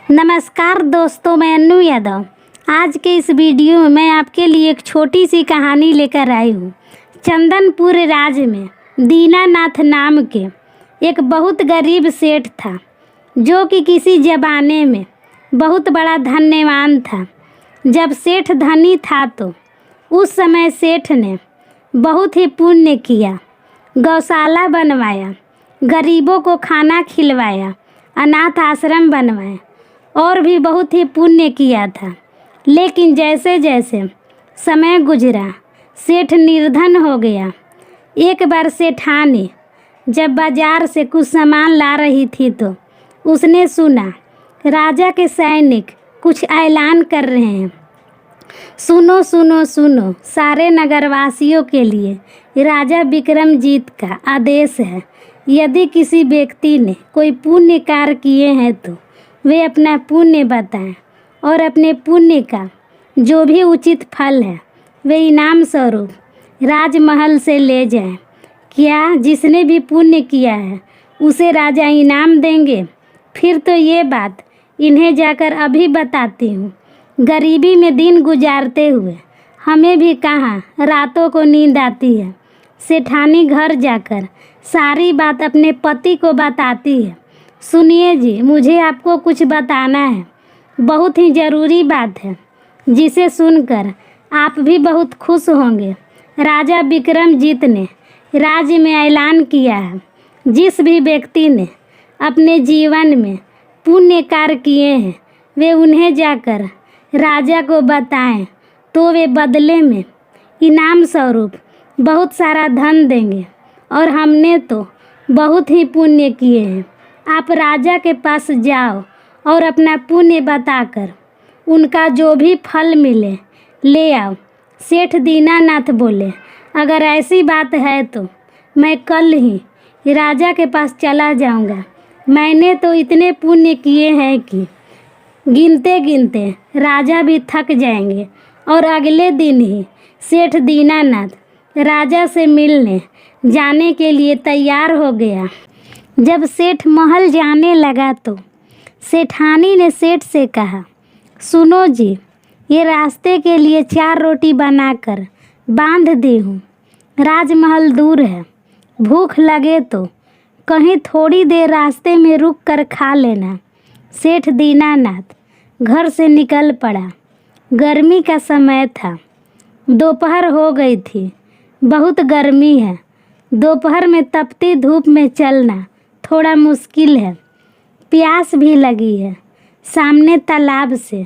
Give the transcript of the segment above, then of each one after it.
नमस्कार दोस्तों, मैं अन्नू यादव। आज के इस वीडियो में मैं आपके लिए एक छोटी सी कहानी लेकर आई हूँ। चंदनपुर राज्य में दीनानाथ नाम के एक बहुत गरीब सेठ था, जो कि किसी ज़माने में बहुत बड़ा धनवान था। जब सेठ धनी था तो उस समय सेठ ने बहुत ही पुण्य किया, गौशाला बनवाया, गरीबों को खाना खिलवाया, अनाथ आश्रम बनवाए और भी बहुत ही पुण्य किया था। लेकिन जैसे जैसे समय गुजरा सेठ निर्धन हो गया। एक बार सेठानी जब बाजार से कुछ सामान ला रही थी तो उसने सुना राजा के सैनिक कुछ ऐलान कर रहे हैं। सुनो सुनो सुनो, सारे नगरवासियों के लिए राजा विक्रमजीत का आदेश है। यदि किसी व्यक्ति ने कोई पुण्य कार्य किए हैं तो वे अपना पुण्य बताएं और अपने पुण्य का जो भी उचित फल है वे इनाम स्वरूप राजमहल से ले जाएं। क्या जिसने भी पुण्य किया है उसे राजा इनाम देंगे? फिर तो ये बात इन्हें जाकर अभी बताती हूँ। गरीबी में दिन गुजारते हुए हमें भी कहाँ रातों को नींद आती है। सेठानी घर जाकर सारी बात अपने पति को बताती है। सुनिए जी, मुझे आपको कुछ बताना है, बहुत ही ज़रूरी बात है, जिसे सुनकर आप भी बहुत खुश होंगे। राजा विक्रमजीत ने राज्य में ऐलान किया है, जिस भी व्यक्ति ने अपने जीवन में पुण्य कार्य किए हैं वे उन्हें जाकर राजा को बताएं तो वे बदले में इनाम स्वरूप बहुत सारा धन देंगे। और हमने तो बहुत ही पुण्य किए हैं। आप राजा के पास जाओ और अपना पुण्य बताकर उनका जो भी फल मिले ले आओ। सेठ दीनानाथ बोले, अगर ऐसी बात है तो मैं कल ही राजा के पास चला जाऊंगा। मैंने तो इतने पुण्य किए हैं कि गिनते गिनते राजा भी थक जाएंगे। और अगले दिन ही सेठ दीनानाथ राजा से मिलने जाने के लिए तैयार हो गया। जब सेठ महल जाने लगा तो सेठानी ने सेठ से कहा, सुनो जी, ये रास्ते के लिए 4 रोटी बनाकर बांध दी हूँ। राजमहल दूर है, भूख लगे तो कहीं थोड़ी देर रास्ते में रुक कर खा लेना। सेठ दीनानाथ घर से निकल पड़ा। गर्मी का समय था, दोपहर हो गई थी। बहुत गर्मी है, दोपहर में तपती धूप में चलना थोड़ा मुश्किल है। प्यास भी लगी है। सामने तालाब से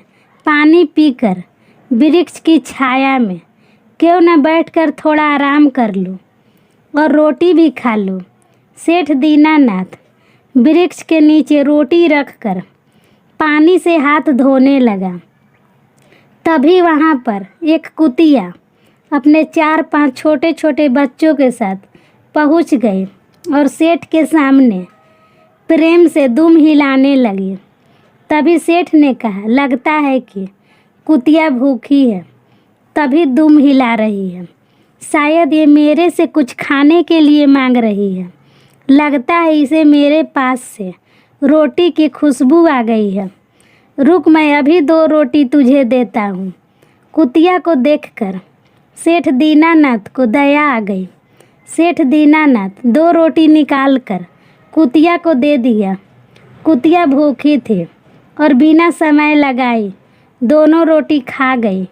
पानी पीकर वृक्ष की छाया में क्यों न बैठकर थोड़ा आराम कर लूं और रोटी भी खा लूं। सेठ दीनानाथ वृक्ष के नीचे रोटी रखकर पानी से हाथ धोने लगा। तभी वहाँ पर एक कुतिया अपने 4-5 छोटे छोटे बच्चों के साथ पहुँच गई और सेठ के सामने प्रेम से दुम हिलाने लगी। तभी सेठ ने कहा, लगता है कि कुतिया भूखी है तभी दुम हिला रही है। शायद ये मेरे से कुछ खाने के लिए मांग रही है। लगता है इसे मेरे पास से रोटी की खुशबू आ गई है। रुक, मैं अभी 2 रोटी तुझे देता हूँ। कुतिया को देखकर सेठ दीनानाथ को दया आ गई। सेठ दीनानाथ 2 रोटी निकाल कर कुतिया को दे दिया। कुतिया भूखी थी और बिना समय लगाए दोनों रोटी खा गई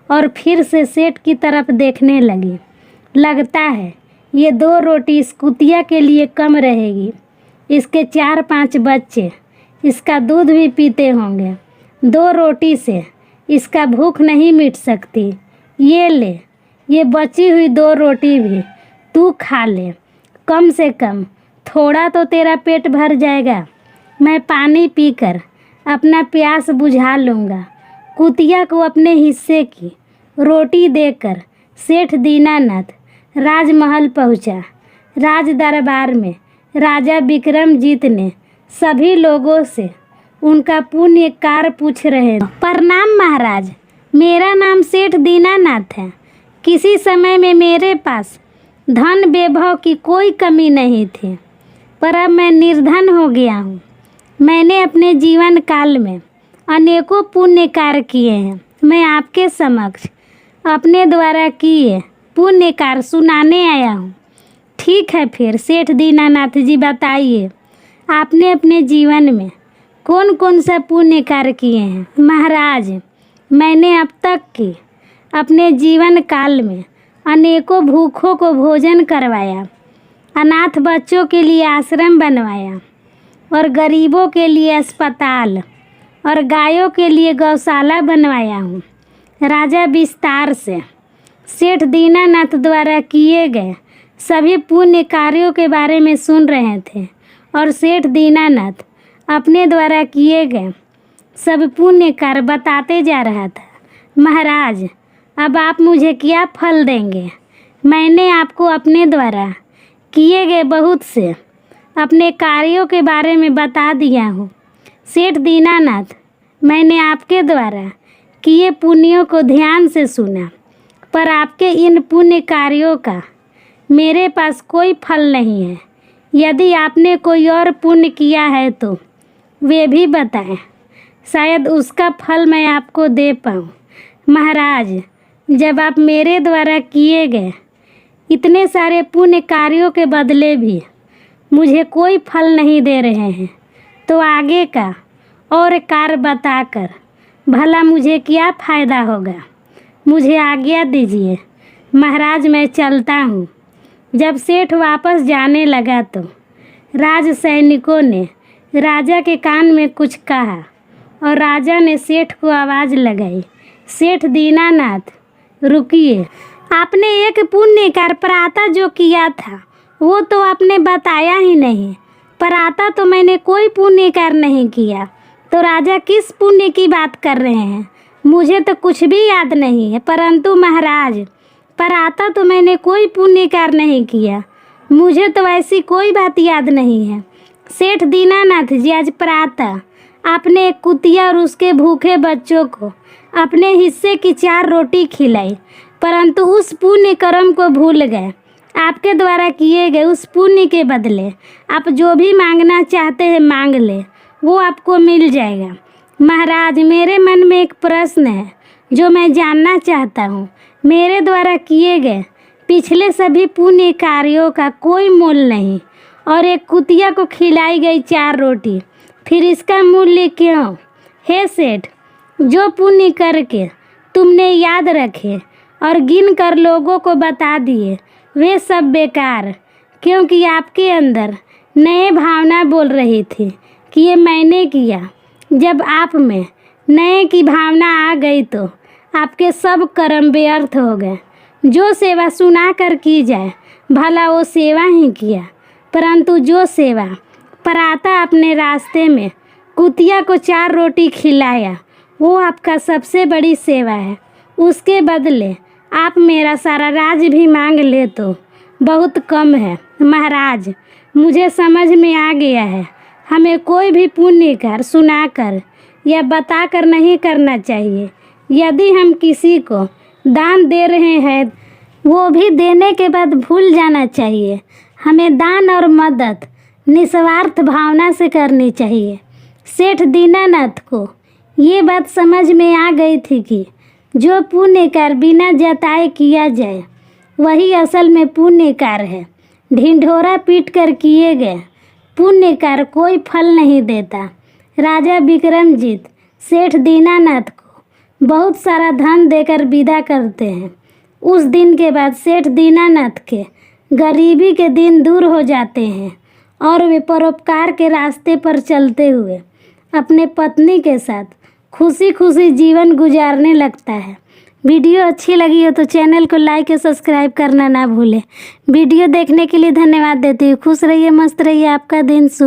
और फिर से सेठ की तरफ देखने लगी। लगता है ये 2 रोटी इस कुतिया के लिए कम रहेगी। इसके 4-5 बच्चे इसका दूध भी पीते होंगे। 2 रोटी से इसका भूख नहीं मिट सकती। ये ले, ये बची हुई 2 रोटी भी तू खा ले। कम से कम थोड़ा तो तेरा पेट भर जाएगा। मैं पानी पीकर अपना प्यास बुझा लूँगा। कुतिया को अपने हिस्से की रोटी देकर सेठ दीनानाथ राजमहल पहुँचा। राज दरबार में राजा विक्रमजीत ने सभी लोगों से उनका पुण्य कार्य पूछ रहे हैं। प्रणाम महाराज, मेरा नाम सेठ दीनानाथ है। किसी समय में मेरे पास धन वैभव की कोई कमी नहीं थी, पर अब मैं निर्धन हो गया हूँ। मैंने अपने जीवन काल में अनेकों पुण्य कार्य किए हैं। मैं आपके समक्ष अपने द्वारा किए पुण्य कार्य सुनाने आया हूँ। ठीक है, फिर सेठ दीनानाथ जी बताइए, आपने अपने जीवन में कौन कौन सा पुण्य कार्य किए हैं? महाराज, मैंने अब तक के अपने जीवन काल में अनेकों भूखों को भोजन करवाया, अनाथ बच्चों के लिए आश्रम बनवाया और गरीबों के लिए अस्पताल और गायों के लिए गौशाला बनवाया हूँ। राजा विस्तार से सेठ दीनानाथ द्वारा किए गए सभी पुण्य कार्यों के बारे में सुन रहे थे और सेठ दीनानाथ अपने द्वारा किए गए सब पुण्य कार्य बताते जा रहा था। महाराज, अब आप मुझे क्या फल देंगे? मैंने आपको अपने द्वारा किए गए बहुत से अपने कार्यों के बारे में बता दिया हूँ। सेठ दीनानाथ, मैंने आपके द्वारा किए पुण्यों को ध्यान से सुना, पर आपके इन पुण्य कार्यों का मेरे पास कोई फल नहीं है। यदि आपने कोई और पुण्य किया है तो वे भी बताएं, शायद उसका फल मैं आपको दे पाऊँ। महाराज, जब आप मेरे द्वारा किए गए इतने सारे पुण्य कार्यों के बदले भी मुझे कोई फल नहीं दे रहे हैं, तो आगे का और कार्य बताकर भला मुझे क्या फ़ायदा होगा? मुझे आज्ञा दीजिए महाराज, मैं चलता हूँ। जब सेठ वापस जाने लगा तो राज सैनिकों ने राजा के कान में कुछ कहा और राजा ने सेठ को आवाज़ लगाई, सेठ दीनानाथ रुकिए। आपने एक पुण्य कार्य प्रातः जो किया था वो तो आपने बताया ही नहीं। प्रातः तो मैंने कोई पुण्य कार्य नहीं किया, तो राजा किस पुण्य की बात कर रहे हैं? मुझे तो कुछ भी याद नहीं है। परंतु महाराज, प्रातः तो मैंने कोई पुण्य कार्य नहीं किया, मुझे तो ऐसी कोई बात याद नहीं है। सेठ दीनानाथ जी, आज प्रातः आपने एक कुतिया और उसके भूखे बच्चों को अपने हिस्से की 4 रोटी खिलाई, परंतु उस पुण्य कर्म को भूल गए। आपके द्वारा किए गए उस पुण्य के बदले आप जो भी मांगना चाहते हैं मांग ले, वो आपको मिल जाएगा। महाराज, मेरे मन में एक प्रश्न है जो मैं जानना चाहता हूँ। मेरे द्वारा किए गए पिछले सभी पुण्य कार्यों का कोई मोल नहीं और एक कुतिया को खिलाई गई 4 रोटी, फिर इसका मूल्य क्यों? हे सेठ, जो पुण्य करके तुमने याद रखे और गिन कर लोगों को बता दिए वे सब बेकार, क्योंकि आपके अंदर नए भावना बोल रही थी कि ये मैंने किया। जब आप में नए की भावना आ गई तो आपके सब कर्म व्यर्थ हो गए। जो सेवा सुना कर की जाए भला वो सेवा ही किया, परंतु जो सेवा प्रातः अपने रास्ते में कुतिया को 4 रोटी खिलाया वो आपका सबसे बड़ी सेवा है। उसके बदले आप मेरा सारा राज भी मांग ले तो बहुत कम है। महाराज, मुझे समझ में आ गया है, हमें कोई भी पुण्य कार्य सुनाकर या बताकर नहीं करना चाहिए। यदि हम किसी को दान दे रहे हैं वो भी देने के बाद भूल जाना चाहिए। हमें दान और मदद निस्वार्थ भावना से करनी चाहिए। सेठ दीनानाथ को ये बात समझ में आ गई थी कि जो पुण्य कार्य बिना जताए किया जाए वही असल में पुण्य कार्य है। ढिंढोरा पीट कर किए गए पुण्य कार्य कोई फल नहीं देता। राजा विक्रमजीत सेठ दीनानाथ को बहुत सारा धन देकर विदा करते हैं। उस दिन के बाद सेठ दीनानाथ के गरीबी के दिन दूर हो जाते हैं और वे परोपकार के रास्ते पर चलते हुए अपने पत्नी के साथ खुशी खुशी जीवन गुजारने लगता है। वीडियो अच्छी लगी हो तो चैनल को लाइक और सब्सक्राइब करना ना भूलें। वीडियो देखने के लिए धन्यवाद देती हूँ। खुश रहिए, मस्त रहिए, आपका दिन शुभ।